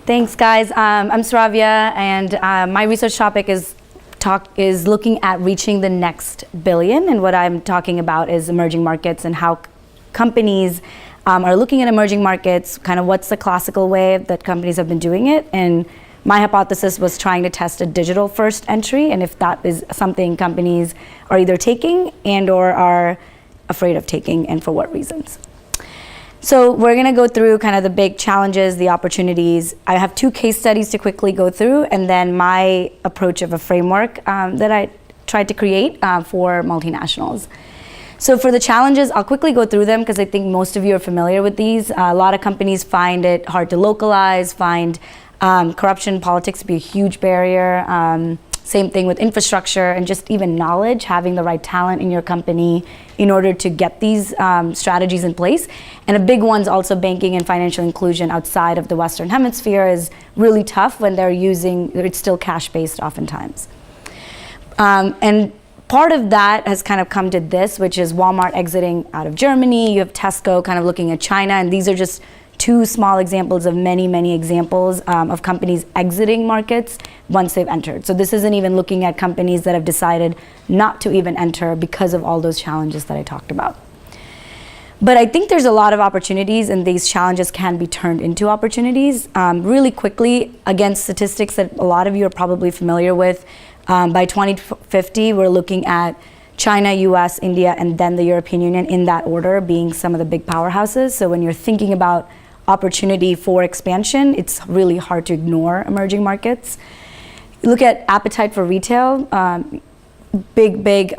Thanks, guys. I'm Sravya, and my research topic is looking at reaching the next billion. And what I'm talking about is emerging markets and how companies are looking at emerging markets, kind of what's the classical way that companies have been doing it. And my hypothesis was trying to test a digital first entry, and if that is something companies are either taking and or are afraid of taking, and for what reasons. So we're going to go through kind of the big challenges, the opportunities. I have 2 case studies to quickly go through, and then my approach of a framework that I tried to create for multinationals. So for the challenges, I'll quickly go through them because I think most of you are familiar with these. A lot of companies find it hard to localize, find corruption, politics to be a huge barrier. Same thing with infrastructure and just even knowledge, having the right talent in your company in order to get these strategies in place. And a big one's also banking and financial inclusion outside of the Western Hemisphere is really tough when it's still cash-based oftentimes. And part of that has kind of come to this, which is Walmart exiting out of Germany. You have Tesco kind of looking at China, and these are just 2 small examples of many, many examples of companies exiting markets once they've entered. So this isn't even looking at companies that have decided not to even enter because of all those challenges that I talked about. But I think there's a lot of opportunities, and these challenges can be turned into opportunities. Really quickly, again, statistics that a lot of you are probably familiar with. By 2050, we're looking at China, US, India, and then the European Union in that order being some of the big powerhouses. So when you're thinking about opportunity for expansion, it's really hard to ignore emerging markets. You look at appetite for retail, big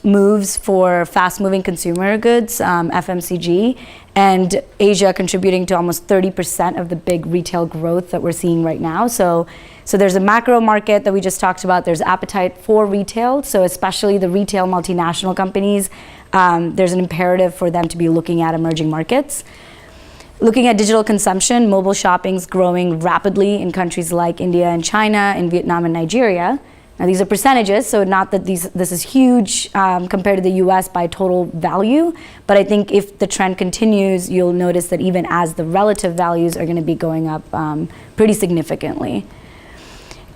moves for fast-moving consumer goods, FMCG, and Asia contributing to almost 30% of the big retail growth that we're seeing right now. So there's a macro market that we just talked about. There's appetite for retail, so especially the retail multinational companies, there's an imperative for them to be looking at emerging markets. Looking at digital consumption, mobile shopping's growing rapidly in countries like India and China, in Vietnam and Nigeria. Now these are percentages, so not that this is huge compared to the US by total value, but I think if the trend continues, you'll notice that even as the relative values are going to be going up pretty significantly.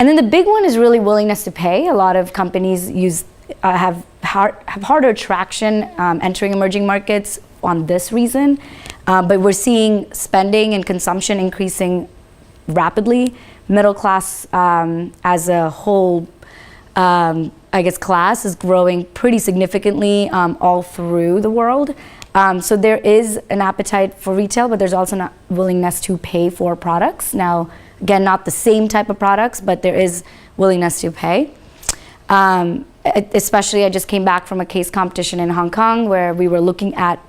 And then the big one is really willingness to pay. A lot of companies have harder traction entering emerging markets on this reason, but we're seeing spending and consumption increasing rapidly. Middle class as a whole, class is growing pretty significantly all through the world. So there is an appetite for retail, but there's also not willingness to pay for products. Now, again, not the same type of products, but there is willingness to pay. Especially, I just came back from a case competition in Hong Kong where we were looking at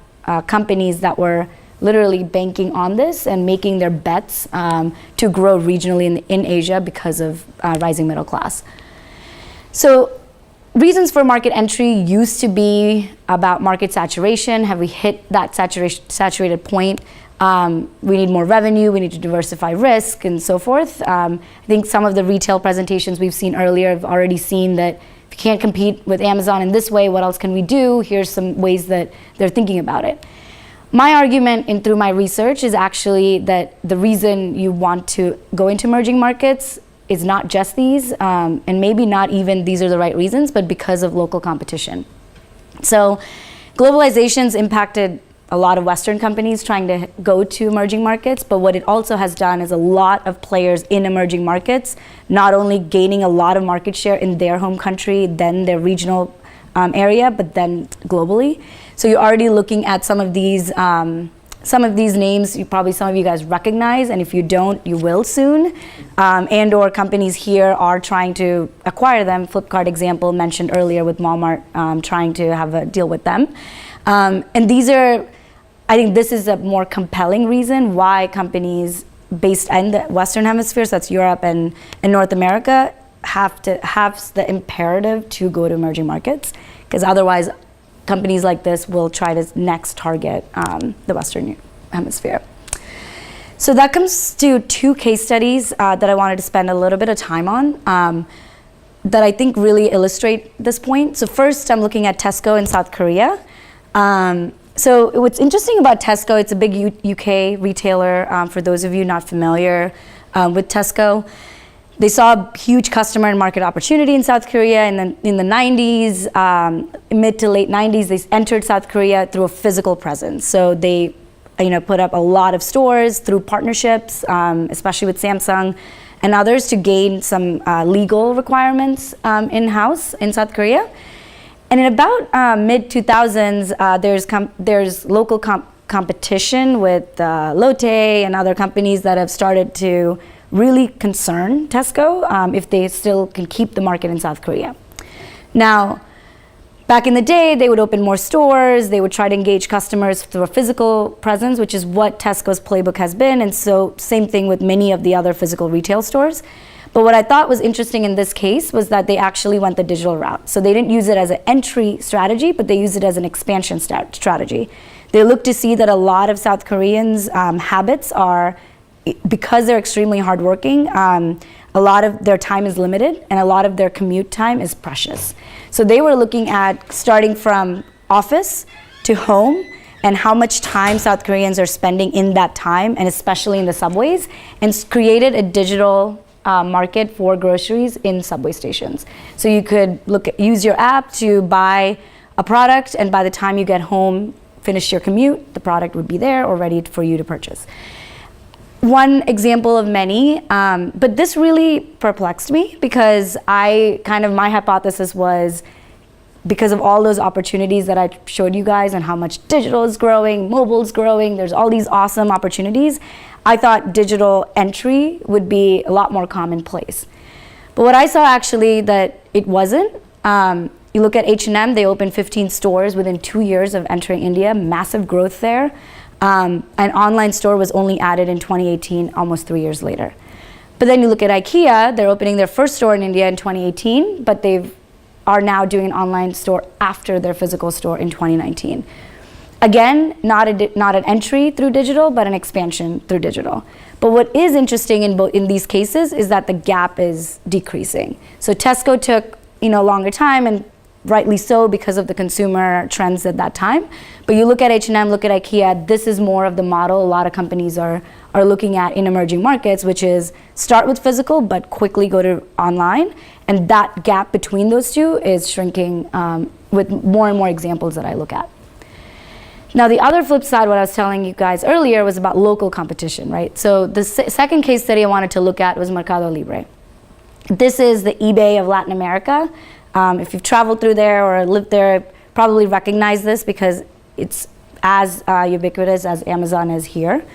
companies that were literally banking on this and making their bets to grow regionally in Asia because of rising middle class. So reasons for market entry used to be about market saturation. Have we hit that saturated point? We need more revenue, we need to diversify risk, and so forth. I think some of the retail presentations we've seen earlier have already seen that if you can't compete with Amazon in this way, what else can we do? Here's some ways that they're thinking about it. My argument through my research is actually that the reason you want to go into emerging markets is not just these, and maybe not even these are the right reasons, but because of local competition. So globalization's impacted a lot of Western companies trying to go to emerging markets, but what it also has done is a lot of players in emerging markets not only gaining a lot of market share in their home country, then their regional area, but then globally. So you're already looking at some of these names some of you guys recognize, and if you don't, you will soon. And or companies here are trying to acquire them. Flipkart example mentioned earlier with Walmart trying to have a deal with them. And I think this is a more compelling reason why companies based in the Western Hemisphere, so that's Europe and North America, have the imperative to go to emerging markets, because otherwise companies like this will try to next target the Western Hemisphere. So that comes to 2 case studies that I wanted to spend a little bit of time on that I think really illustrate this point. So first, I'm looking at Tesco in South Korea. So what's interesting about Tesco, it's a big UK retailer, for those of you not familiar. with Tesco. They saw a huge customer and market opportunity in South Korea, and then in the 90s, mid to late 90s, they entered South Korea through a physical presence. So they, put up a lot of stores through partnerships, especially with Samsung and others, to gain some legal requirements in-house in South Korea. And in about mid 2000s, there's local competition with Lotte and other companies that have started to really concern Tesco if they still can keep the market in South Korea. Now, back in the day, they would open more stores, they would try to engage customers through a physical presence, which is what Tesco's playbook has been, and so same thing with many of the other physical retail stores. But what I thought was interesting in this case was that they actually went the digital route. So they didn't use it as an entry strategy, but they used it as an expansion strategy. They looked to see that a lot of South Koreans' habits are, because they're extremely hardworking, a lot of their time is limited and a lot of their commute time is precious. So they were looking at starting from office to home and how much time South Koreans are spending in that time, and especially in the subways, and created a digital market for groceries in subway stations. So you could use your app to buy a product, and by the time you get home, finish your commute, the product would be there or ready for you to purchase. One example of many, but this really perplexed me because my hypothesis was, because of all those opportunities that I showed you guys and how much digital is growing, mobile's growing, there's all these awesome opportunities, I thought digital entry would be a lot more commonplace. But what I saw actually that it wasn't. You look at H&M, they opened 15 stores within 2 years of entering India, massive growth there. An online store was only added in 2018, almost 3 years later. But then you look at IKEA, they're opening their first store in India in 2018, but they are now doing an online store after their physical store in 2019. Again, not an entry through digital, but an expansion through digital. But what is interesting in these cases is that the gap is decreasing. So Tesco took longer time, and rightly so because of the consumer trends at that time. But you look at H&M, look at IKEA, this is more of the model a lot of companies are looking at in emerging markets, which is start with physical but quickly go to online. And that gap between those two is shrinking with more and more examples that I look at. Now, the other flip side, what I was telling you guys earlier, was about local competition, right? So the second case study I wanted to look at was Mercado Libre. This is the eBay of Latin America. If you've traveled through there or lived there, probably recognize this because it's as ubiquitous as Amazon is here.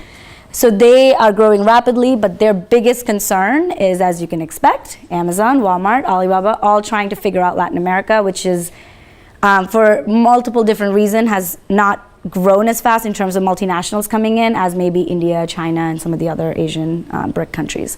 So they are growing rapidly, but their biggest concern is, as you can expect, Amazon, Walmart, Alibaba, all trying to figure out Latin America, which is, for multiple different reasons, has not grown as fast in terms of multinationals coming in as maybe India, China, and some of the other Asian BRIC countries.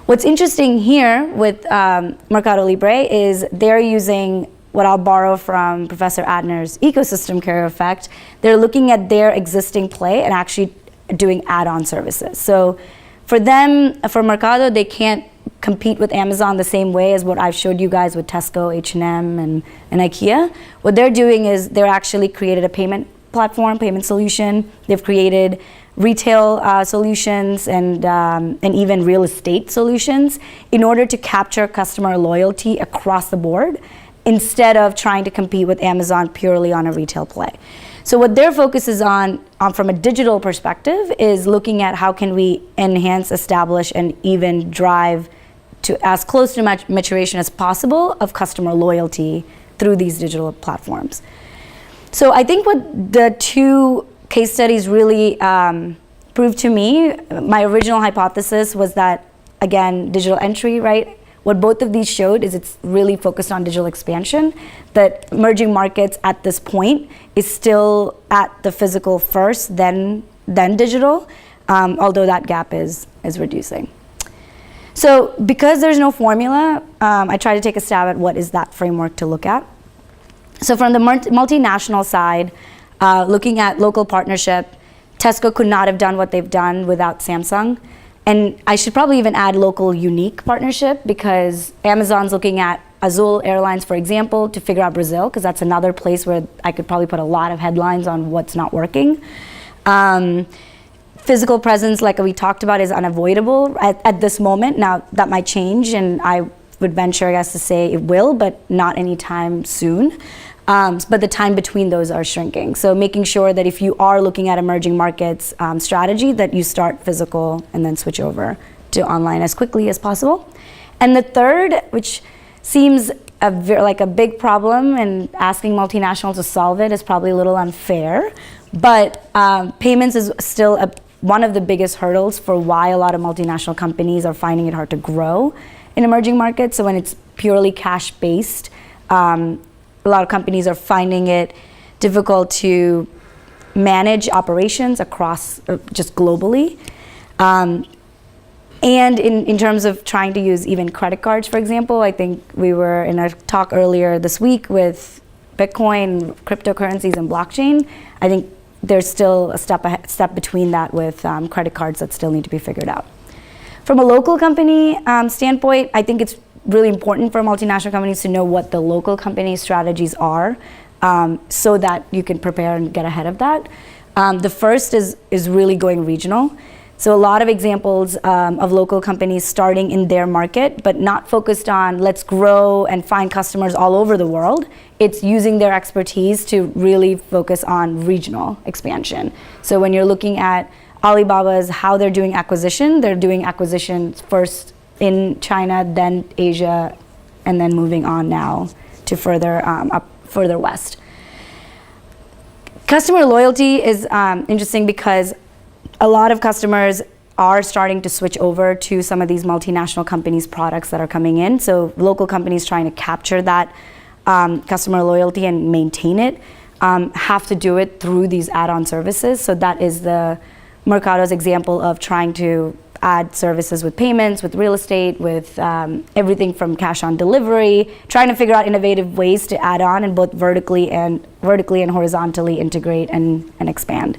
What's interesting here with Mercado Libre is they're using what I'll borrow from Professor Adner's ecosystem carrier effect. They're looking at their existing play and actually doing add-on services. So for them, for Mercado, they can't compete with Amazon the same way as what I've showed you guys with Tesco, H&M, and IKEA. What they're doing is they're actually created a payment platform, payment solution. They've created retail solutions and even real estate solutions in order to capture customer loyalty across the board instead of trying to compete with Amazon purely on a retail play. So what their focus is on from a digital perspective is looking at how can we enhance, establish, and even drive to as close to maturation as possible of customer loyalty through these digital platforms. So I think what the two case studies really proved to me, my original hypothesis was that, again, digital entry, right? What both of these showed is it's really focused on digital expansion, that emerging markets at this point is still at the physical first, then digital, although that gap is reducing. So because there's no formula, I try to take a stab at what is that framework to look at. So from the multinational side, looking at local partnership, Tesco could not have done what they've done without Samsung. And I should probably even add local unique partnership because Amazon's looking at Azul Airlines, for example, to figure out Brazil, because that's another place where I could probably put a lot of headlines on what's not working. physical presence, like we talked about, is unavoidable at this moment. Now, that might change, and I would venture, I guess, to say it will, but not anytime soon. But the time between those are shrinking. So making sure that if you are looking at emerging markets strategy, that you start physical and then switch over to online as quickly as possible. And the third, which seems like a big problem, and asking multinationals to solve it is probably a little unfair, but payments is still one of the biggest hurdles for why a lot of multinational companies are finding it hard to grow in emerging markets. So when it's purely cash-based, a lot of companies are finding it difficult to manage operations across just globally. And in terms of trying to use even credit cards, for example, I think we were in a talk earlier this week with Bitcoin, cryptocurrencies, and blockchain. I think there's still a step between that with credit cards that still need to be figured out. From a local company standpoint, I think it's really important for multinational companies to know what the local company strategies are, so that you can prepare and get ahead of that. The first is really going regional. So a lot of examples of local companies starting in their market, but not focused on let's grow and find customers all over the world. It's using their expertise to really focus on regional expansion. So when you're looking at Alibaba's, how they're doing acquisitions first in China, then Asia, and then moving on now to further west. Customer loyalty is interesting because a lot of customers are starting to switch over to some of these multinational companies' products that are coming in. So local companies trying to capture that customer loyalty and maintain it have to do it through these add-on services. So that is the Mercado's example of trying to add services with payments, with real estate, with everything from cash on delivery, trying to figure out innovative ways to add on and both vertically and horizontally integrate and expand.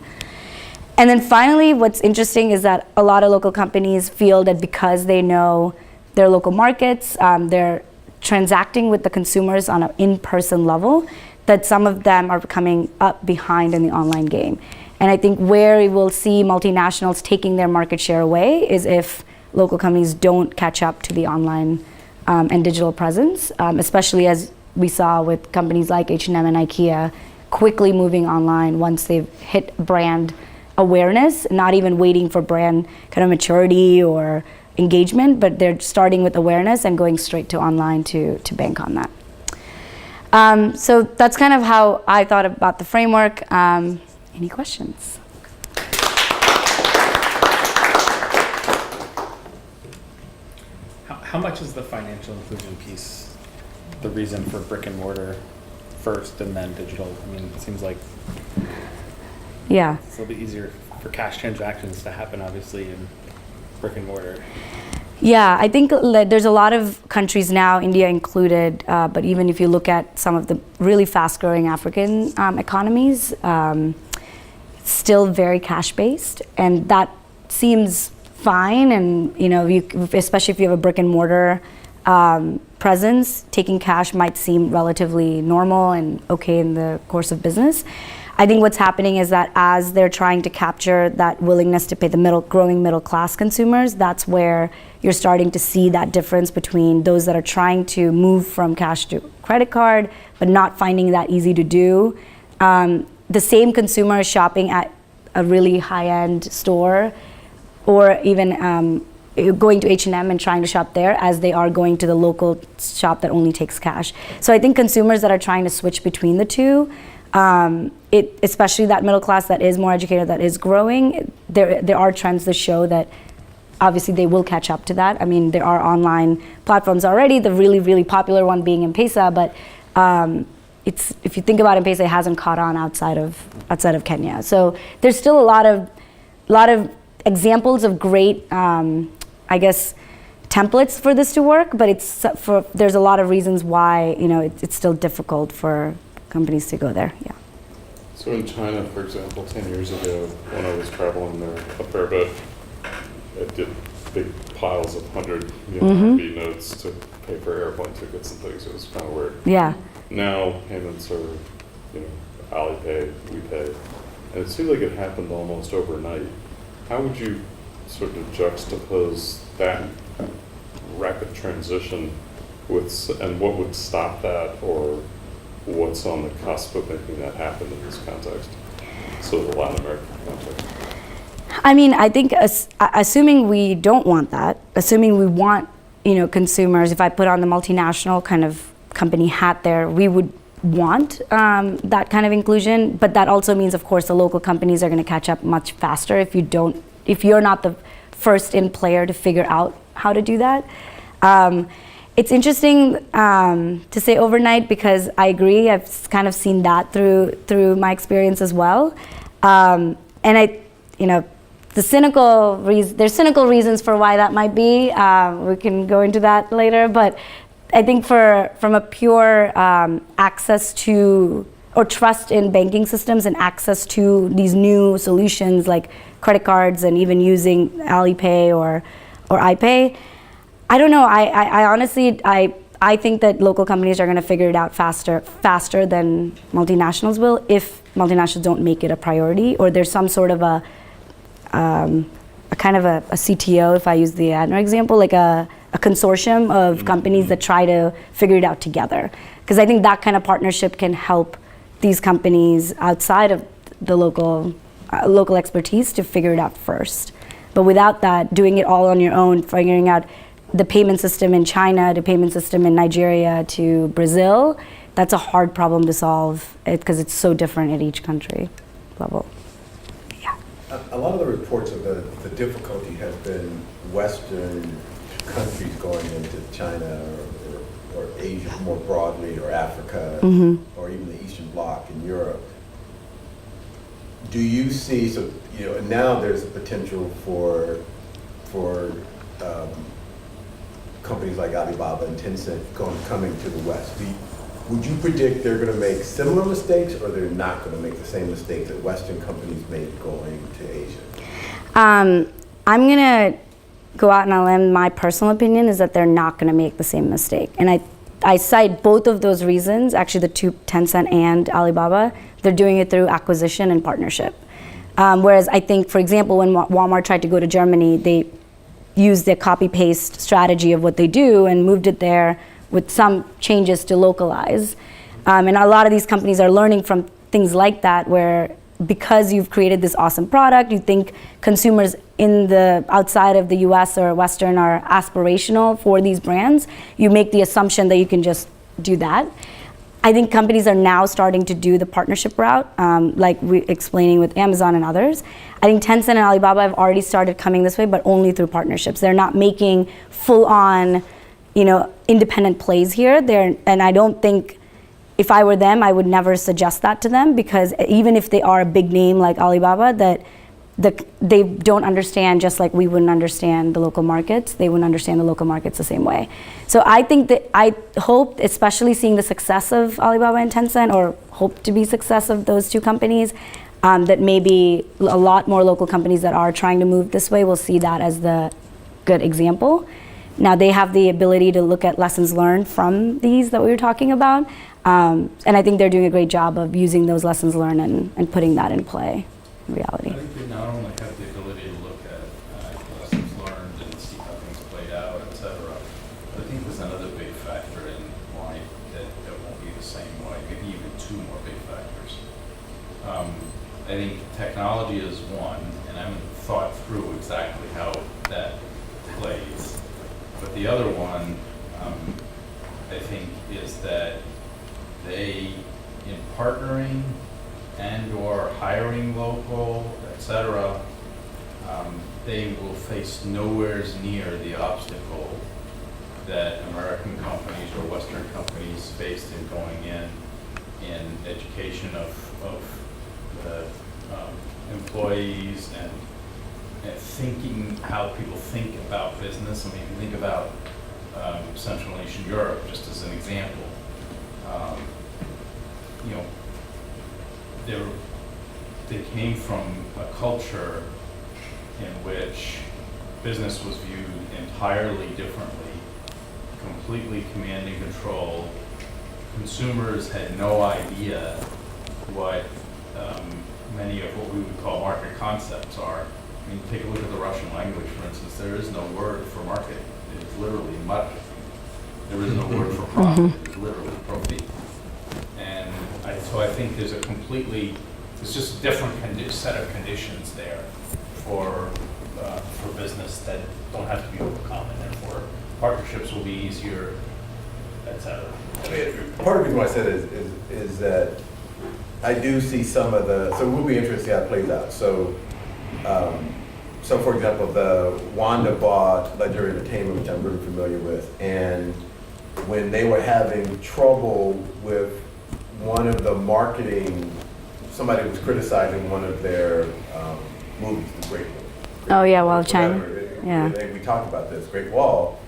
And then finally, what's interesting is that a lot of local companies feel that because they know their local markets, they're transacting with the consumers on an in-person level, that some of them are coming up behind in the online game. And I think where we will see multinationals taking their market share away is if local companies don't catch up to the online and digital presence, especially as we saw with companies like H&M and IKEA quickly moving online once they've hit brand awareness, not even waiting for brand kind of maturity or engagement, but they're starting with awareness and going straight to online to bank on that. So that's kind of how I thought about the framework. Any questions? How much is the financial inclusion piece the reason for brick and mortar first and then digital? I mean, it seems like it's a little bit easier for cash transactions to happen, obviously, in brick and mortar. Yeah, I think there's a lot of countries now, India included, but even if you look at some of the really fast-growing African economies, still very cash-based, and that seems fine. And especially if you have a brick and mortar presence, taking cash might seem relatively normal and okay in the course of business. I think what's happening is that as they're trying to capture that willingness to pay the growing middle class consumers, that's where you're starting to see that difference between those that are trying to move from cash to credit card, but not finding that easy to do. The same consumer is shopping at a really high-end store, or even going to H&M and trying to shop there as they are going to the local shop that only takes cash. So I think consumers that are trying to switch between the two, especially that middle class that is more educated, that is growing, there are trends that show that obviously they will catch up to that. I mean, there are online platforms already, the really, really popular one being M-Pesa, but if you think about M-Pesa, it hasn't caught on outside of Kenya. So there's still a lot of examples of great, I guess, templates for this to work, but there's a lot of reasons why it's still difficult for companies to go there. Yeah. So in China, for example, 10 years ago, when I was traveling there a fair bit, I did big piles of 100 RMB notes to pay for airplane tickets and things. It was kind of weird. Yeah. Now payments are, Alipay, WePay, and it seemed like it happened almost overnight. How would you sort of juxtapose that rapid transition and what would stop that, or what's on the cusp of making that happen in this context? So the Latin American context. I mean, I think assuming we don't want that, assuming we want, consumers, if I put on the multinational kind of company hat there, we would want that kind of inclusion, but that also means, of course, the local companies are going to catch up much faster if you're not the first in player to figure out how to do that. It's interesting to say overnight, because I agree. I've kind of seen that through my experience as well, and there's cynical reasons for why that might be. We can go into that later, but I think from a pure access to or trust in banking systems and access to these new solutions like credit cards and even using Alipay or iPay, I don't know. I honestly think that local companies are going to figure it out faster than multinationals will, if multinationals don't make it a priority, or there's some sort of a kind of a CTO, if I use the Adner example, like a consortium of companies that try to figure it out together. Because I think that kind of partnership can help these companies outside of the local expertise to figure it out first. But without that, doing it all on your own, figuring out the payment system in China, the payment system in Nigeria to Brazil, that's a hard problem to solve because it's so different at each country level. Yeah. A lot of the reports of the difficulty has been Western countries going into China or Asia more broadly, or Africa, or even the Eastern Bloc in Europe. Do you see, now there's a potential for companies like Alibaba and Tencent coming to the West. Would you predict they're going to make similar mistakes, or they're not going to make the same mistakes that Western companies made going to Asia? I'm going to go out on a limb. My personal opinion is that they're not going to make the same mistake. And I cite both of those reasons, actually the two, Tencent and Alibaba, they're doing it through acquisition and partnership. Whereas I think, for example, when Walmart tried to go to Germany, they used their copy-paste strategy of what they do and moved it there with some changes to localize. And a lot of these companies are learning from things like that, where because you've created this awesome product, you think consumers in the outside of the US or Western are aspirational for these brands, you make the assumption that you can just do that. I think companies are now starting to do the partnership route, like we explaining with Amazon and others. I think Tencent and Alibaba have already started coming this way, but only through partnerships. They're not making full-on, independent plays here. And I don't think, if I were them, I would never suggest that to them, because even if they are a big name like Alibaba, they don't understand, just like we wouldn't understand the local markets, they wouldn't understand the local markets the same way. So I think that I hope, especially seeing the success of Alibaba and Tencent, or hope to be success of those two companies, that maybe a lot more local companies that are trying to move this way will see that as the good example. Now they have the ability to look at lessons learned from these that we were talking about, and I think they're doing a great job of using those lessons learned and putting that in play in reality. I think they not only have the ability to look at lessons learned and see how things played out, et cetera, but I think there's another big factor in why that won't be the same way, maybe even two more big factors. I think technology is one, and I haven't thought through exactly how that plays. But the other one, I think, is that they, in partnering and or hiring local, et cetera, they will face nowhere near the obstacle that American companies or Western companies faced in going in education of the employees and thinking how people think about business. I mean, if you think about Central and Eastern Europe, just as an example, they came from a culture in which business was viewed entirely differently, completely command and control. Consumers had no idea what many of what we would call market concepts are. I mean, take a look at the Russian language, for instance. There is no word for market. It's literally market. There is no word for profit. It's literally profit. And so I think there's just a different set of conditions there for business that don't have to be overcome, and therefore partnerships will be easier, et cetera. I mean, part of the reason why I said is that I do see some of so we'll be interested to see how it plays out. So, so for example, the Wanda bought Ledger Entertainment, which I'm really familiar with, and when they were having trouble with one of the marketing, somebody was criticizing one of their movies, The Great Wall. Oh yeah, Wall of China. Whatever. Yeah. And we talked about this, Great Wall,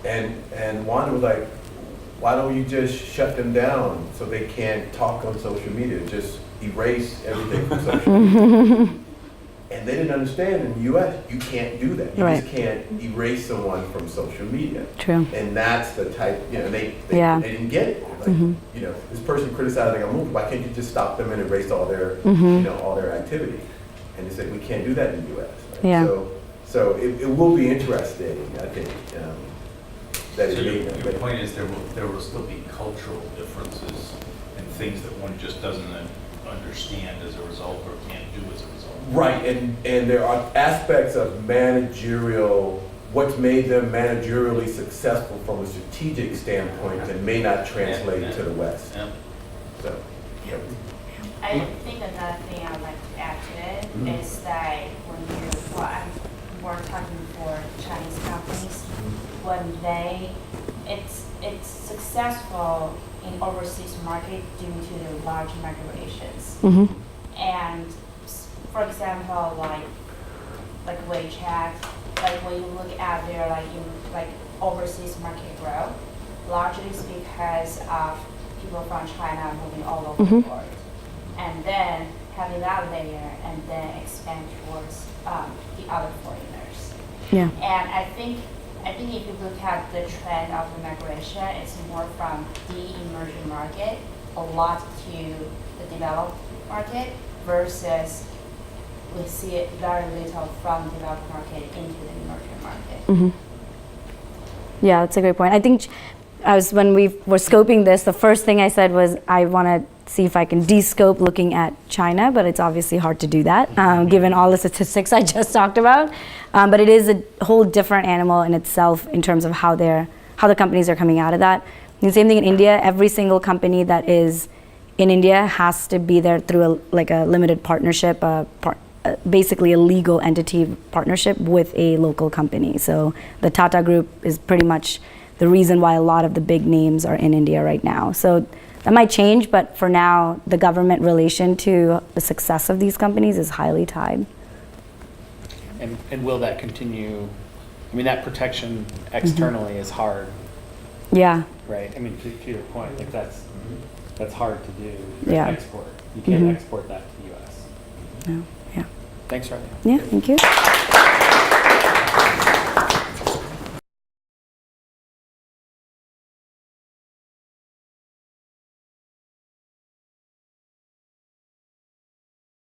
and Wanda was like, why don't you just shut them down so they can't talk on social media? Just erase everything from social media. And they didn't understand in the U.S. you can't do that. You Right. just can't erase someone from social media. True. And that's the type, they Yeah. they didn't get it. Like, this person criticizing a movie, why can't you just stop them and erase all their, all their activity? And they said, we can't do that in the U.S. Right? Yeah. So it will be interesting, I think. That So it may- your point is there will still be cultural differences and things that one just doesn't understand as a result or can't do as a result. Right, and there are aspects of managerial, what's made them managerially successful from a strategic standpoint that may not translate to the West. Yeah. So, I think another thing I'd like to add to it is that I'm more talking for Chinese companies, when it's successful in overseas market due to the large migrations. And for example, like WeChat, like when you look at their overseas market growth, largely it's because of people from China moving all over the world, and then having that layer and then expand towards the other foreigners. Yeah. And I think if you look at the trend of the migration, it's more from the emerging market a lot to the developed market versus we see it very little from developed market into the emerging market. Yeah, that's a great point. I think when we were scoping this, the first thing I said was I want to see if I can de-scope looking at China, but it's obviously hard to do that given all the statistics I just talked about. But it is a whole different animal in itself in terms of how the companies are coming out of that. And the same thing in India. Every single company that is in India has to be there through a limited partnership, basically a legal entity partnership with a local company. So the Tata Group is pretty much the reason why a lot of the big names are in India right now. So that might change, but for now, the government relation to the success of these companies is highly tied. And will that continue? I mean, that protection externally is hard, Yeah. right? I mean, to your point, like that's hard to do. Yeah. Export. You can't export that to the U.S. No. Yeah. Thanks, Sravya. Yeah. Thank you.